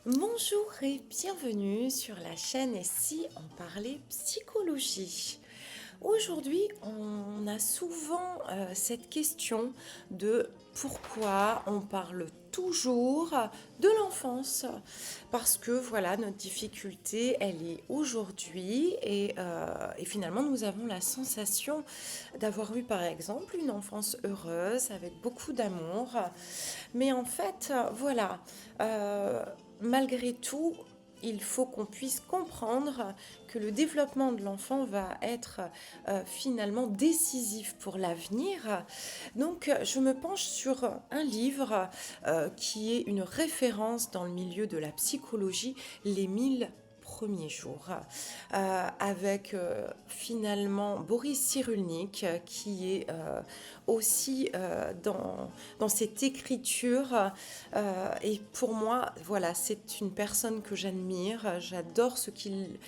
Bonjour et bienvenue sur la chaîne Et si on parlait psychologie. Aujourd'hui, on a souvent cette question de pourquoi on parle toujours de l'enfance. Parce que voilà, notre difficulté, elle est aujourd'hui et finalement nous avons la sensation d'avoir eu par exemple une enfance heureuse avec beaucoup d'amour. Mais en fait, voilà, euh, malgré tout, il faut qu'on puisse comprendre que le développement de l'enfant va être finalement décisif pour l'avenir. Donc, je me penche sur un livre qui est une référence dans le milieu de la psychologie, Les 1000 premiers jours, avec finalement Boris Cyrulnik, qui est aussi dans cette écriture. Et pour moi, voilà, c'est une personne que j'admire. J'adore ce qu'il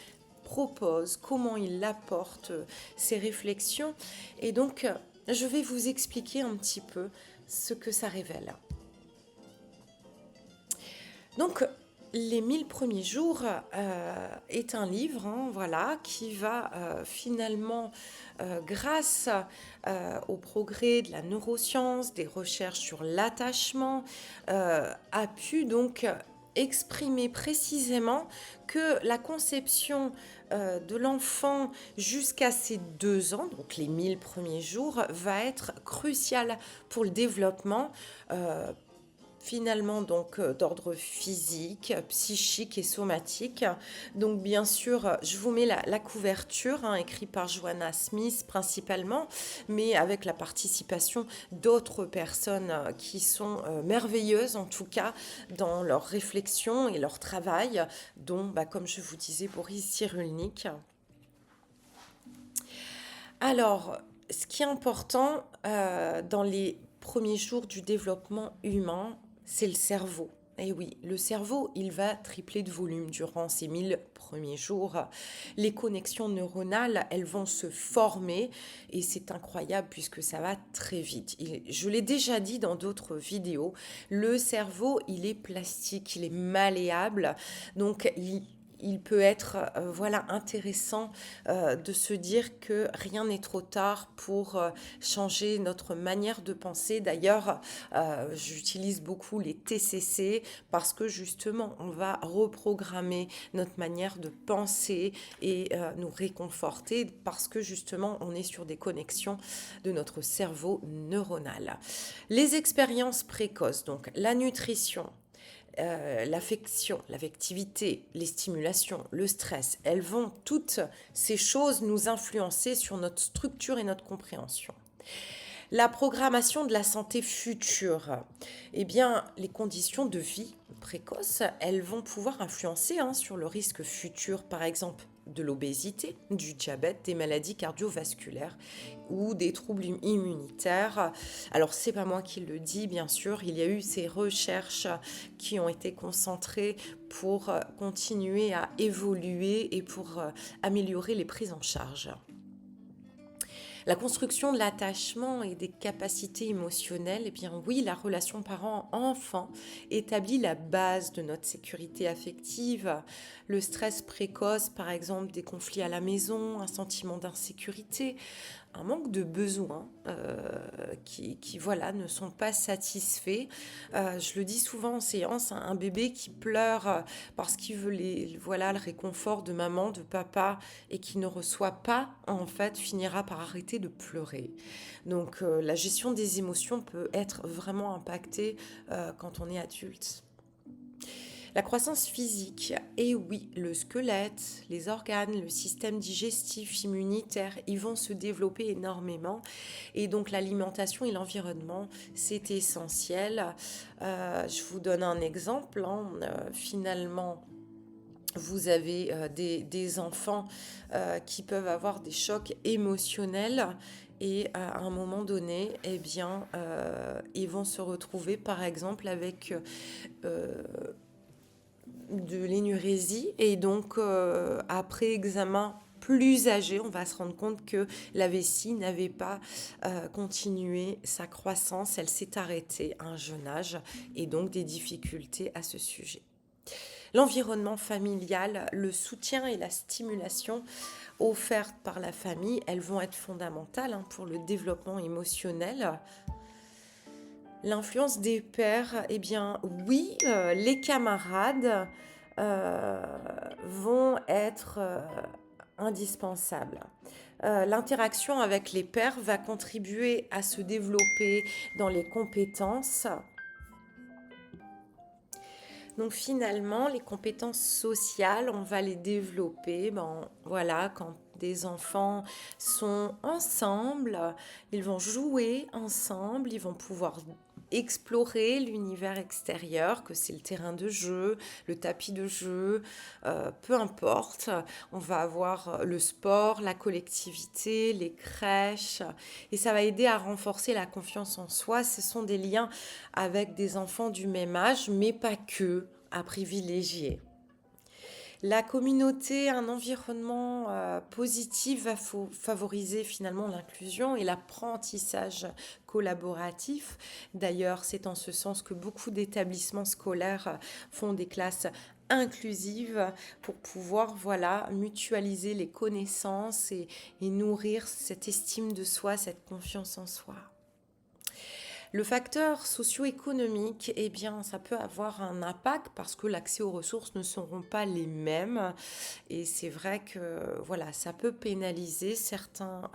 propose, comment il apporte ses réflexions. Et donc, je vais vous expliquer un petit peu ce que ça révèle. Donc, les 1000 premiers jours est un livre, hein, voilà, qui va finalement, grâce au progrès de la neuroscience, des recherches sur l'attachement, a pu donc exprimer précisément que la conception de l'enfant jusqu'à ses 2 ans, donc les 1000 premiers jours, va être cruciale pour le développement finalement donc d'ordre physique, psychique et somatique. Donc bien sûr, je vous mets la couverture, hein, écrite par Joanna Smith principalement, mais avec la participation d'autres personnes qui sont merveilleuses en tout cas dans leur réflexion et leur travail, dont, comme je vous disais, Boris Cyrulnik. Alors, ce qui est important dans les premiers jours du développement humain, c'est le cerveau. Et oui, le cerveau, il va tripler de volume durant ces 1000 premiers jours. Les connexions neuronales, elles vont se former et c'est incroyable puisque ça va très vite. Je l'ai déjà dit dans d'autres vidéos, le cerveau, il est plastique, il est malléable. Donc, il peut être voilà intéressant de se dire que rien n'est trop tard pour changer notre manière de penser. D'ailleurs, j'utilise beaucoup les TCC parce que justement, on va reprogrammer notre manière de penser et nous réconforter parce que justement, on est sur des connexions de notre cerveau neuronal. Les expériences précoces, donc la nutrition, l'affection, l'affectivité, les stimulations, le stress, elles vont toutes ces choses nous influencer sur notre structure et notre compréhension. La programmation de la santé future, eh bien, les conditions de vie précoces, elles vont pouvoir influencer sur le risque futur, par exemple de l'obésité, du diabète, des maladies cardiovasculaires ou des troubles immunitaires. Alors, c'est pas moi qui le dis, bien sûr, il y a eu ces recherches qui ont été concentrées pour continuer à évoluer et pour améliorer les prises en charge. La construction de l'attachement et des capacités émotionnelles, eh bien oui, la relation parent-enfant établit la base de notre sécurité affective. Le stress précoce, par exemple, des conflits à la maison, un sentiment d'insécurité, un manque de besoins qui voilà, ne sont pas satisfaits. Je le dis souvent en séance, un bébé qui pleure parce qu'il veut voilà, le réconfort de maman, de papa et qui ne reçoit pas, en fait, finira par arrêter de pleurer. Donc la gestion des émotions peut être vraiment impactée quand on est adulte. La croissance physique, et oui, le squelette, les organes, le système digestif, immunitaire, ils vont se développer énormément. Et donc l'alimentation et l'environnement, c'est essentiel. Je vous donne un exemple. Finalement, vous avez des enfants qui peuvent avoir des chocs émotionnels et à un moment donné, eh bien, ils vont se retrouver par exemple avec de l'énurésie et donc après examen plus âgé, on va se rendre compte que la vessie n'avait pas continué sa croissance, elle s'est arrêtée à un jeune âge et donc des difficultés à ce sujet. L'environnement familial, le soutien et la stimulation offertes par la famille, elles vont être fondamentales pour le développement émotionnel. L'influence des pairs, eh bien oui, les camarades euh, vont être indispensables. L'interaction avec les pairs va contribuer à se développer dans les compétences. Donc finalement, les compétences sociales, on va les développer. Voilà, quand des enfants sont ensemble, ils vont jouer ensemble, ils vont pouvoir explorer l'univers extérieur, que c'est le terrain de jeu, le tapis de jeu, peu importe. On va avoir le sport, la collectivité, les crèches, et ça va aider à renforcer la confiance en soi. Ce sont des liens avec des enfants du même âge, mais pas que, à privilégier. La communauté, un environnement positif va favoriser finalement l'inclusion et l'apprentissage collaboratif. D'ailleurs, c'est en ce sens que beaucoup d'établissements scolaires font des classes inclusives pour pouvoir mutualiser les connaissances et nourrir cette estime de soi, cette confiance en soi. Le facteur socio-économique, eh bien, ça peut avoir un impact parce que l'accès aux ressources ne seront pas les mêmes. Et c'est vrai que ça peut pénaliser certains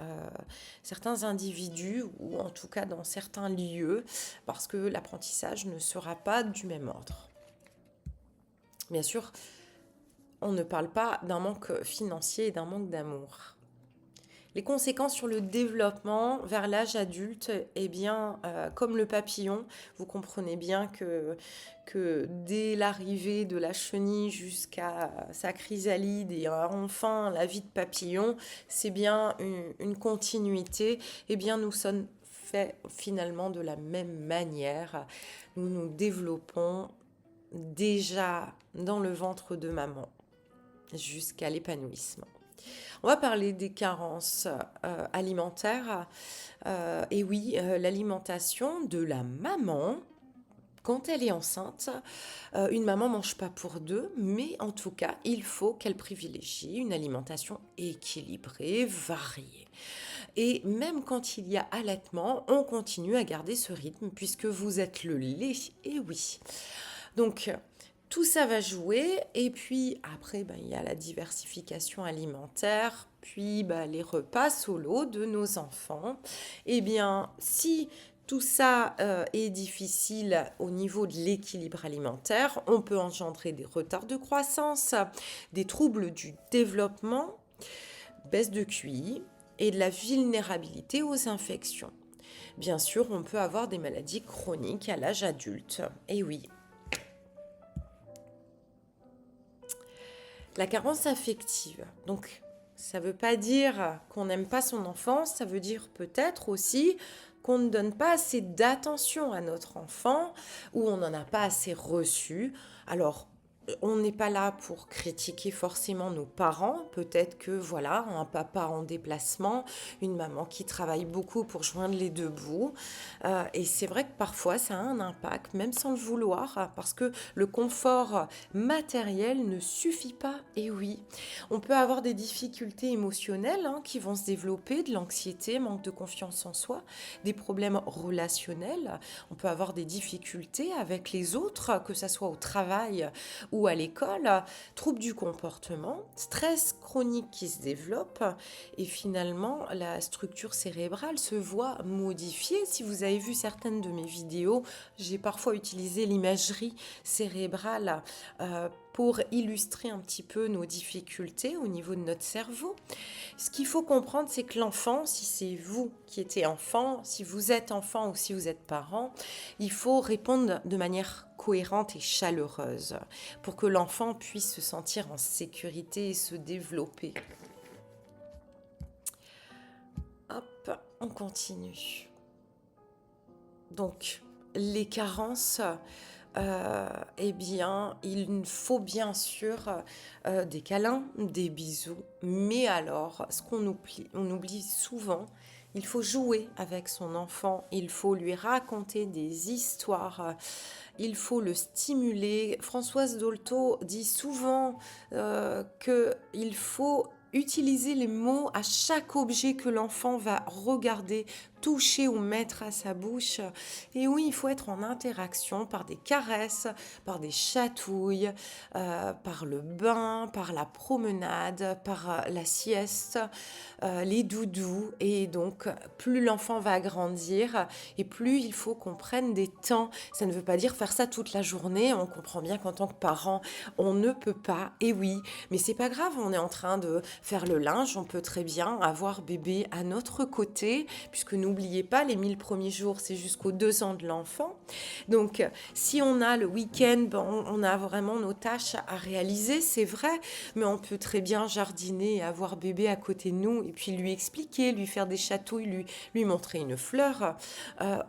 individus ou en tout cas dans certains lieux parce que l'apprentissage ne sera pas du même ordre. Bien sûr, on ne parle pas d'un manque financier et d'un manque d'amour. Les conséquences sur le développement vers l'âge adulte, eh bien, comme le papillon, vous comprenez bien que dès l'arrivée de la chenille jusqu'à sa chrysalide et enfin la vie de papillon, c'est bien une continuité. Eh bien, nous sommes faits finalement de la même manière. Nous nous développons déjà dans le ventre de maman jusqu'à l'épanouissement. On va parler des carences alimentaires. Et oui, l'alimentation de la maman, quand elle est enceinte, une maman ne mange pas pour deux, mais en tout cas, il faut qu'elle privilégie une alimentation équilibrée, variée. Et même quand il y a allaitement, on continue à garder ce rythme puisque vous êtes le lait. Et oui. Donc, tout ça va jouer et puis après, il y a la diversification alimentaire, puis les repas solo de nos enfants. Eh bien, si tout ça est difficile au niveau de l'équilibre alimentaire, on peut engendrer des retards de croissance, des troubles du développement, baisse de QI et de la vulnérabilité aux infections. Bien sûr, on peut avoir des maladies chroniques à l'âge adulte. Et oui. La carence affective, donc ça ne veut pas dire qu'on n'aime pas son enfant, ça veut dire peut-être aussi qu'on ne donne pas assez d'attention à notre enfant ou on n'en a pas assez reçu. Alors, on n'est pas là pour critiquer forcément nos parents. Peut-être que un papa en déplacement, une maman qui travaille beaucoup pour joindre les deux bouts. Et c'est vrai que parfois ça a un impact, même sans le vouloir, parce que le confort matériel ne suffit pas. Et oui, on peut avoir des difficultés émotionnelles qui vont se développer, de l'anxiété, manque de confiance en soi, des problèmes relationnels. On peut avoir des difficultés avec les autres, que ce soit au travail ou à l'école, troubles du comportement, stress chronique qui se développe et finalement la structure cérébrale se voit modifiée. Si vous avez vu certaines de mes vidéos, j'ai parfois utilisé l'imagerie cérébrale pour illustrer un petit peu nos difficultés au niveau de notre cerveau. Ce qu'il faut comprendre, c'est que l'enfant, si c'est vous qui êtes enfant, si vous êtes enfant ou si vous êtes parent, il faut répondre de manière cohérente et chaleureuse pour que l'enfant puisse se sentir en sécurité et se développer. Hop, on continue. Donc, les carences, eh bien, il faut bien sûr des câlins, des bisous, mais alors, ce qu'on oublie souvent, Il faut jouer avec son enfant, il faut lui raconter des histoires, il faut le stimuler. Françoise Dolto dit souvent qu'il faut utiliser les mots à chaque objet que l'enfant va regarder, toucher ou mettre à sa bouche. Et oui, il faut être en interaction par des caresses, par des chatouilles, par le bain, par la promenade, par la sieste, les doudous. Et donc, plus l'enfant va grandir et plus il faut qu'on prenne des temps. Ça ne veut pas dire faire ça toute la journée. On comprend bien qu'en tant que parent, on ne peut pas. Et oui, mais c'est pas grave, on est en train de faire le linge. On peut très bien avoir bébé à notre côté, puisque n'oubliez pas, les 1000 premiers jours, c'est jusqu'aux 2 ans de l'enfant. Donc, si on a le week-end, on a vraiment nos tâches à réaliser, c'est vrai, mais on peut très bien jardiner et avoir bébé à côté de nous et puis lui expliquer, lui faire des chatouilles, lui montrer une fleur.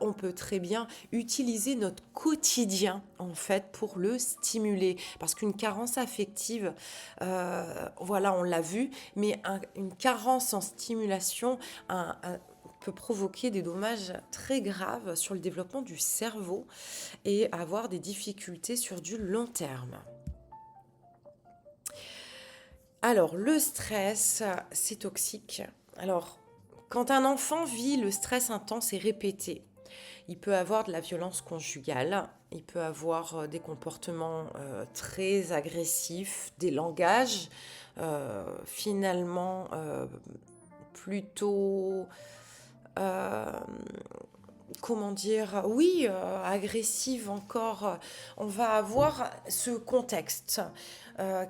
On peut très bien utiliser notre quotidien, en fait, pour le stimuler. Parce qu'une carence affective, voilà, on l'a vu, mais une carence en stimulation, peut provoquer des dommages très graves sur le développement du cerveau et avoir des difficultés sur du long terme. Alors, le stress, c'est toxique. Alors, quand un enfant vit le stress intense et répété, il peut avoir de la violence conjugale, il peut avoir des comportements très agressifs, des langages finalement plutôt euh, comment dire, oui, agressive encore. On va avoir ce contexte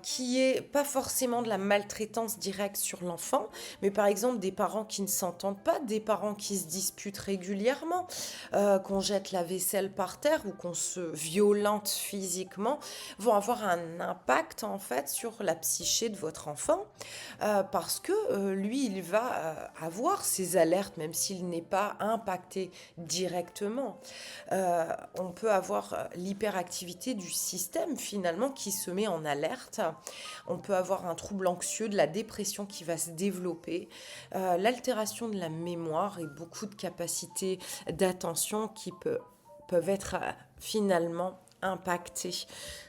qui est pas forcément de la maltraitance directe sur l'enfant, mais par exemple des parents qui ne s'entendent pas, des parents qui se disputent régulièrement, qu'on jette la vaisselle par terre ou qu'on se violente physiquement, vont avoir un impact en fait sur la psyché de votre enfant parce que lui, il va avoir ses alertes, même s'il n'est pas impacté directement. On peut avoir l'hyperactivité du système finalement qui se met en alerte. On peut avoir un trouble anxieux, de la dépression qui va se développer, l'altération de la mémoire et beaucoup de capacités d'attention qui peuvent être finalement impactés.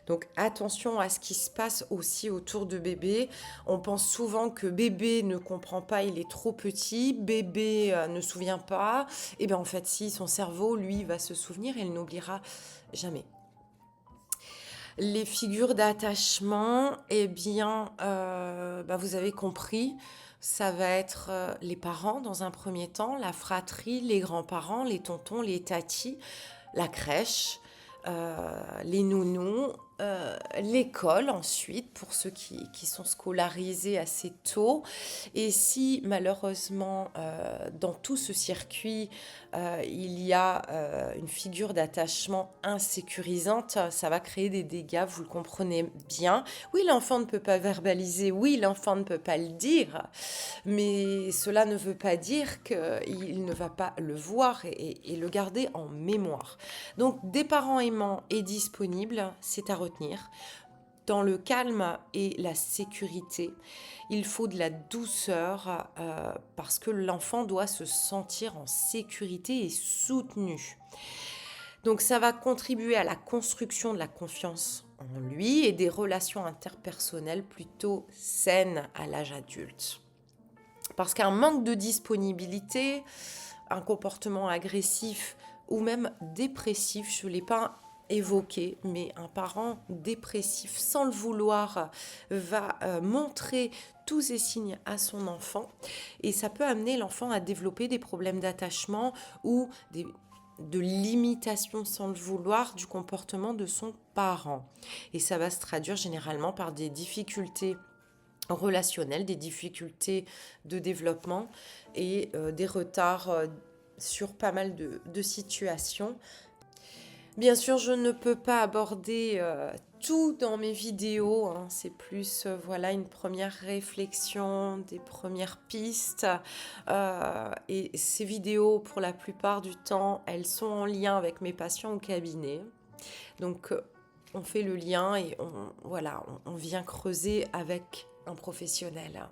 Donc attention à ce qui se passe aussi autour de bébé. On pense souvent que bébé ne comprend pas, il est trop petit, bébé ne se souvient pas. Et bien en fait si, son cerveau, lui, va se souvenir et il n'oubliera jamais. Les figures d'attachement, eh bien, vous avez compris, ça va être les parents dans un premier temps, la fratrie, les grands-parents, les tontons, les tatis, la crèche, les nounous, l'école ensuite pour ceux qui sont scolarisés assez tôt. Et si malheureusement dans tout ce circuit il y a une figure d'attachement insécurisante, ça va créer des dégâts, vous le comprenez bien. Oui, l'enfant ne peut pas verbaliser, oui, l'enfant ne peut pas le dire, mais cela ne veut pas dire qu'il ne va pas le voir et le garder en mémoire. Donc, des parents aimants et disponibles, c'est à retenir. Dans le calme et la sécurité, il faut de la douceur parce que l'enfant doit se sentir en sécurité et soutenu. Donc ça va contribuer à la construction de la confiance en lui et des relations interpersonnelles plutôt saines à l'âge adulte. Parce qu'un manque de disponibilité, un comportement agressif ou même dépressif, je ne l'ai pas évoqué, mais un parent dépressif sans le vouloir va montrer tous ces signes à son enfant et ça peut amener l'enfant à développer des problèmes d'attachement ou de l'imitation sans le vouloir du comportement de son parent. Et ça va se traduire généralement par des difficultés relationnelles, des difficultés de développement et des retards sur pas mal de situations. Bien sûr, je ne peux pas aborder tout dans mes vidéos, hein. C'est plus voilà une première réflexion, des premières pistes. Et ces vidéos, pour la plupart du temps, elles sont en lien avec mes patients au cabinet. Donc, on fait le lien et on vient creuser avec un professionnel.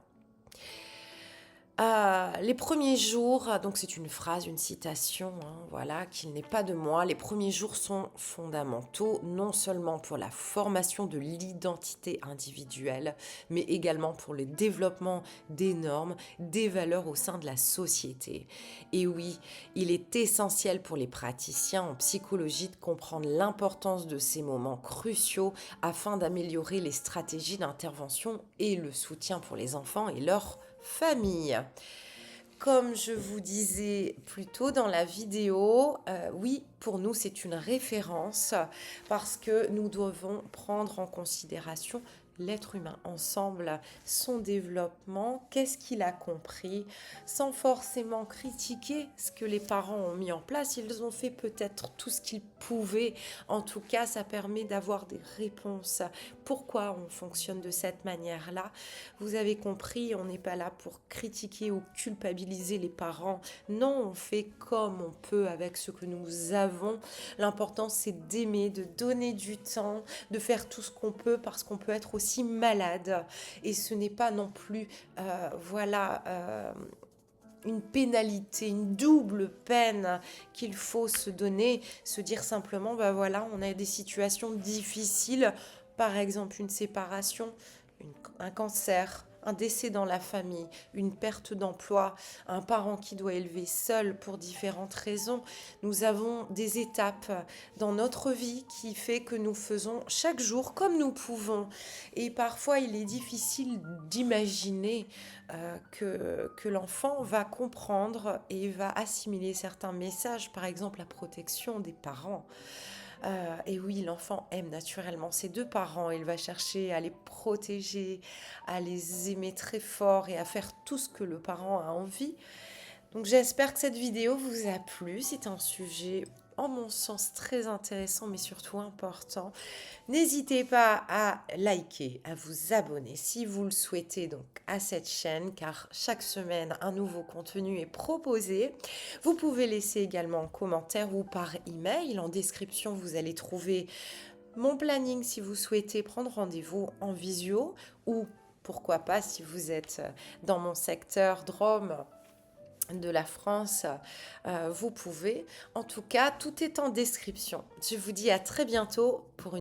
Les premiers jours, donc c'est une phrase, une citation, hein, voilà, qu'il n'est pas de moi. Les premiers jours sont fondamentaux, non seulement pour la formation de l'identité individuelle, mais également pour le développement des normes, des valeurs au sein de la société. Et oui, il est essentiel pour les praticiens en psychologie de comprendre l'importance de ces moments cruciaux afin d'améliorer les stratégies d'intervention et le soutien pour les enfants et leurs familles. Comme je vous disais plus tôt dans la vidéo, oui, pour nous, c'est une référence parce que nous devons prendre en considération l'être humain ensemble, son développement, qu'est-ce qu'il a compris, sans forcément critiquer ce que les parents ont mis en place. Ils ont fait peut-être tout ce qu'ils pouvaient. En tout cas, ça permet d'avoir des réponses. Pourquoi on fonctionne de cette manière-là? Vous avez compris, on n'est pas là pour critiquer ou culpabiliser les parents. Non, on fait comme on peut avec ce que nous avons. L'important, c'est d'aimer, de donner du temps, de faire tout ce qu'on peut parce qu'on peut être aussi malade. Et ce n'est pas non plus, une pénalité, une double peine qu'il faut se donner, se dire simplement, ben voilà, on a des situations difficiles, par exemple une séparation, un cancer, un décès dans la famille, une perte d'emploi, un parent qui doit élever seul pour différentes raisons. Nous avons des étapes dans notre vie qui fait que nous faisons chaque jour comme nous pouvons. Et parfois, il est difficile d'imaginer que l'enfant va comprendre et va assimiler certains messages, par exemple la protection des parents. Et oui, l'enfant aime naturellement ses deux parents. Il va chercher à les protéger, à les aimer très fort et à faire tout ce que le parent a envie. Donc j'espère que cette vidéo vous a plu. C'est un sujet, en mon sens, très intéressant, mais surtout important. N'hésitez pas à liker, à vous abonner si vous le souhaitez donc à cette chaîne, car chaque semaine un nouveau contenu est proposé. Vous pouvez laisser également en commentaire ou par email. En description, vous allez trouver mon planning si vous souhaitez prendre rendez-vous en visio ou pourquoi pas si vous êtes dans mon secteur Drôme de la France, vous pouvez. En tout cas, tout est en description. Je vous dis à très bientôt pour une